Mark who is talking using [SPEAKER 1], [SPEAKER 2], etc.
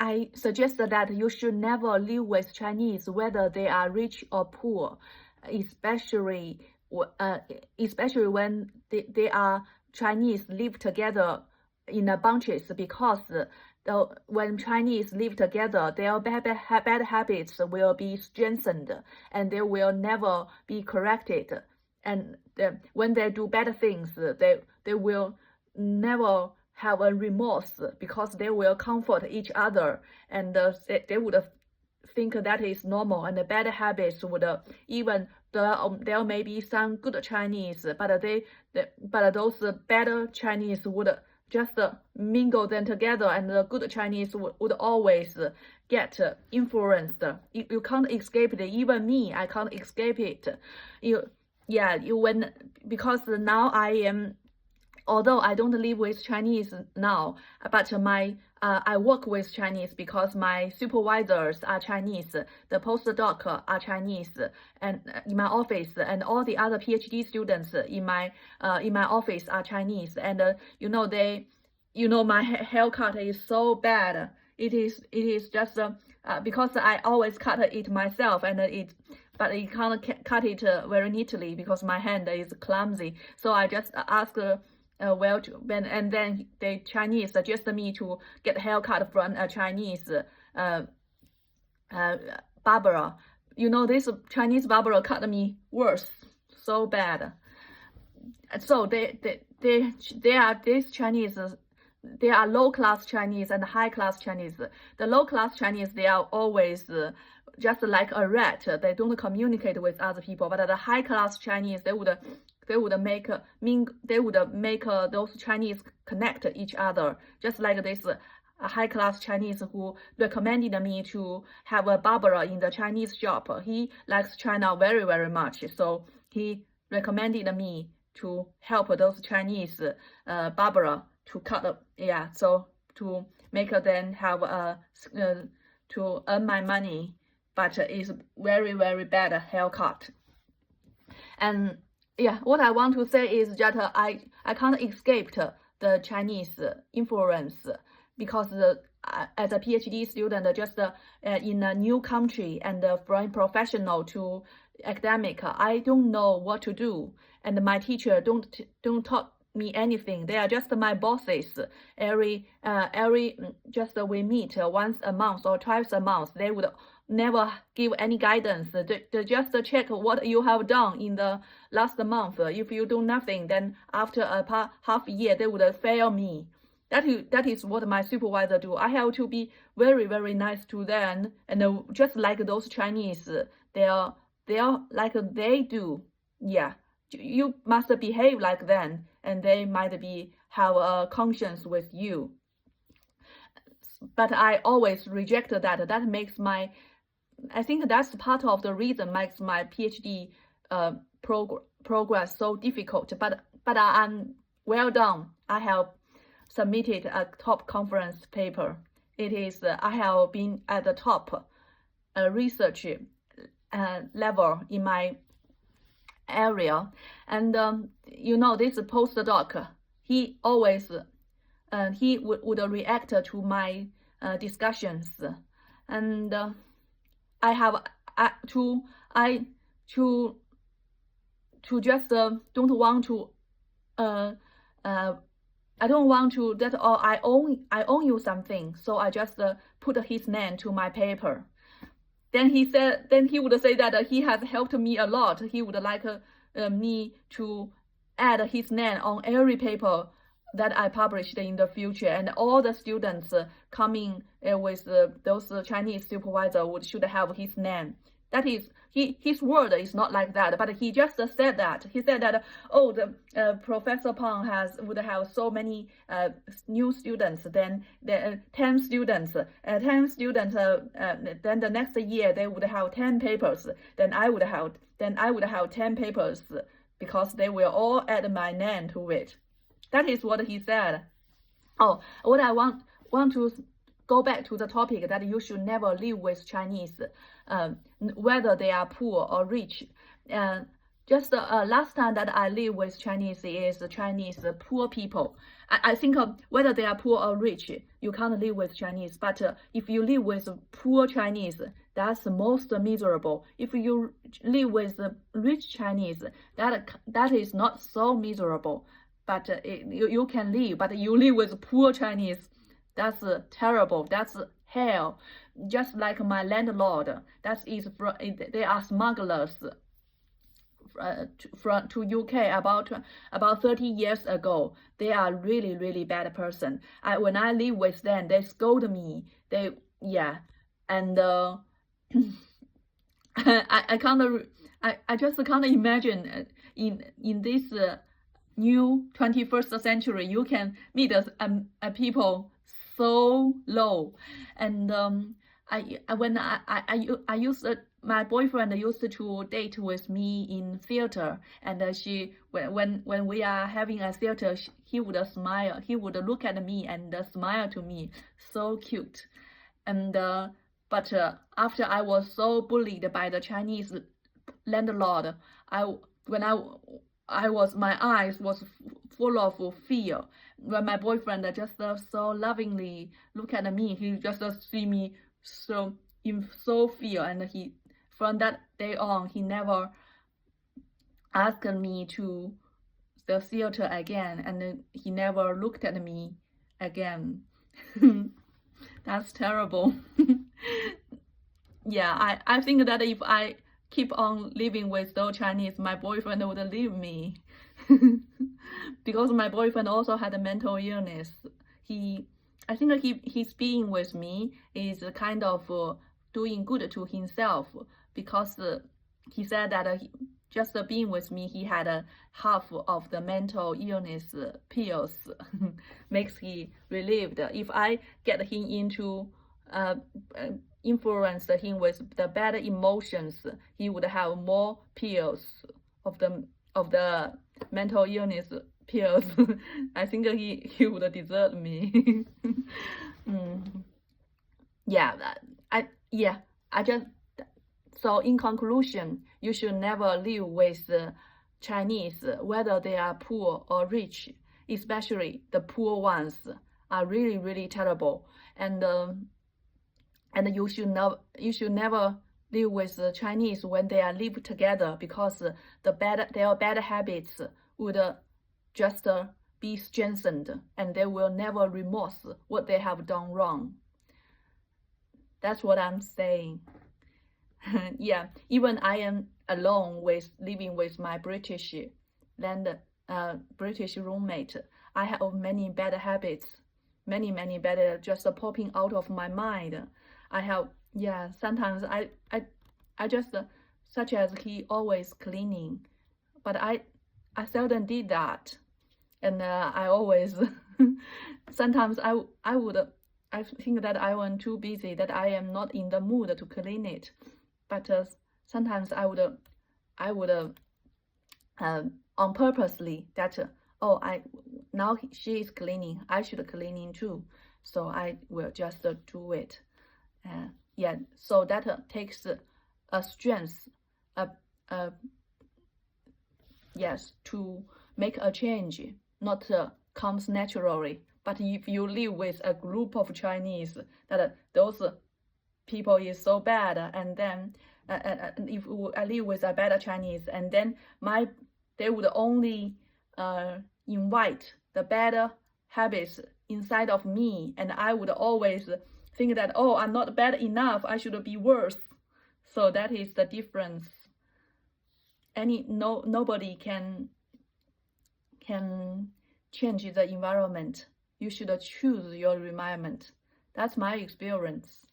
[SPEAKER 1] I suggested that you should never live with Chinese, whether they are rich or poor, especially especially when they are Chinese live together in a bunches, because when Chinese live together, their bad habits will be strengthened and they will never be corrected. And when they do bad things, they will never have a remorse, because they will comfort each other, and they would think that is normal. And the bad habits would even there may be some good Chinese, but those bad Chinese would just mingle them together, and the good Chinese would always get influenced. You can't escape it. Even me, I can't escape it. Because now I am, although I don't live with Chinese now, but I work with Chinese because my supervisors are Chinese, the postdoc are Chinese, and in my office, and all the other PhD students in my office are Chinese. And my haircut is so bad. It is just because I always cut it myself, but you can't cut it very neatly because my hand is clumsy. So I just ask. And then the Chinese suggested me to get a haircut from a Chinese barber. This Chinese barber cut me worse, so bad. So they are these Chinese. They are low-class Chinese and high-class Chinese. The low-class Chinese, they are always just like a rat. They don't communicate with other people. But the high-class Chinese, they would make those Chinese connect each other, just like this high-class Chinese who recommended me to have a barber in the Chinese shop. He likes China very, very much, so he recommended me to help those Chinese barber to cut, so to make them have to earn my money, but it's very, very bad haircut. And what I want to say is that I can't escape the Chinese influence, because as a PhD student, just in a new country, and from professional to academic, I don't know what to do, and my teacher don't taught me anything. They are just my bosses. Just we meet once a month or twice a month. They would never give any guidance. They just check what you have done in the last month. If you do nothing, then after a half year, they would fail me. That is what my supervisor do. I have to be very, very nice to them, and just like those Chinese, they are like they do. You must behave like them, and they might have a conscience with you. But I always reject that. That makes I think that's part of the reason makes my PhD progress so difficult. But I'm well done. I have submitted a top conference paper. It is I have been at the top research level in my area. And this postdoc, he always he would react to my discussions, and I have to just don't want to I don't want to that I own you something, so I just put his name to my paper. Then he would say that he has helped me a lot. He would like me to add his name on every paper that I published in the future, and all the students coming with those Chinese supervisor should have his name. That is, his word is not like that, but he just said that. He said that, Professor Pang would have so many new students, then 10 students, then the next year they would have 10 papers, then I would have 10 papers, because they will all add my name to it. That is what he said. What I want to go back to the topic, that you should never live with Chinese, whether they are poor or rich. just last time that I live with Chinese is Chinese poor people. I think whether they are poor or rich, you can't live with Chinese. But if you live with poor Chinese, that's the most miserable. If you live with rich Chinese, that is not so miserable. But you can live. But you live with poor Chinese, that's terrible. That's hell. Just like my landlord, they are smugglers to UK about 30 years ago. They are really bad person. When I live with them, they scold me. And I just can't imagine in this new 21st century you can meet a people so low. And I used my boyfriend used to date with me in theater, and when we are having a theater, he would smile. He would look at me and smile to me, so cute. And but after I was so bullied by the Chinese landlord, my eyes was full of fear. When my boyfriend just so lovingly look at me, he just see me in fear, and from that day on, he never asked me to the theater again, and he never looked at me again. That's terrible. Yeah, I think that if I keep on living with those Chinese, my boyfriend would leave me. Because my boyfriend also had a mental illness. I think his being with me is kind of doing good to himself, because he said that just being with me, he had half of the mental illness pills makes he relieved. If I get him into influence him with the bad emotions, he would have more pills of the mental illness pills. I think he would desert me. So in conclusion, you should never live with Chinese, whether they are poor or rich. Especially the poor ones are really terrible, and you should never live with Chinese when they are live together, because their bad habits would just be strengthened, and they will never remorse what they have done wrong. That's what I'm saying. Yeah, even I am alone living with my British roommate. I have many bad habits, many bad just popping out of my mind. I have, sometimes I just such as he always cleaning, but I seldom did that, and I always sometimes I think that I am too busy, that I am not in the mood to clean it. But sometimes I would on purposely that now she is cleaning, I should cleaning too, so I will just do it. So that takes a strength, to make a change, not comes naturally. But if you live with a group of Chinese, that those people is so bad, and then if I live with a bad Chinese, and then they would only invite the bad habits inside of me, and I would always think that, oh, I'm not bad enough, I should be worse. So that is the difference. Nobody can change the environment. You should choose your environment. That's my experience.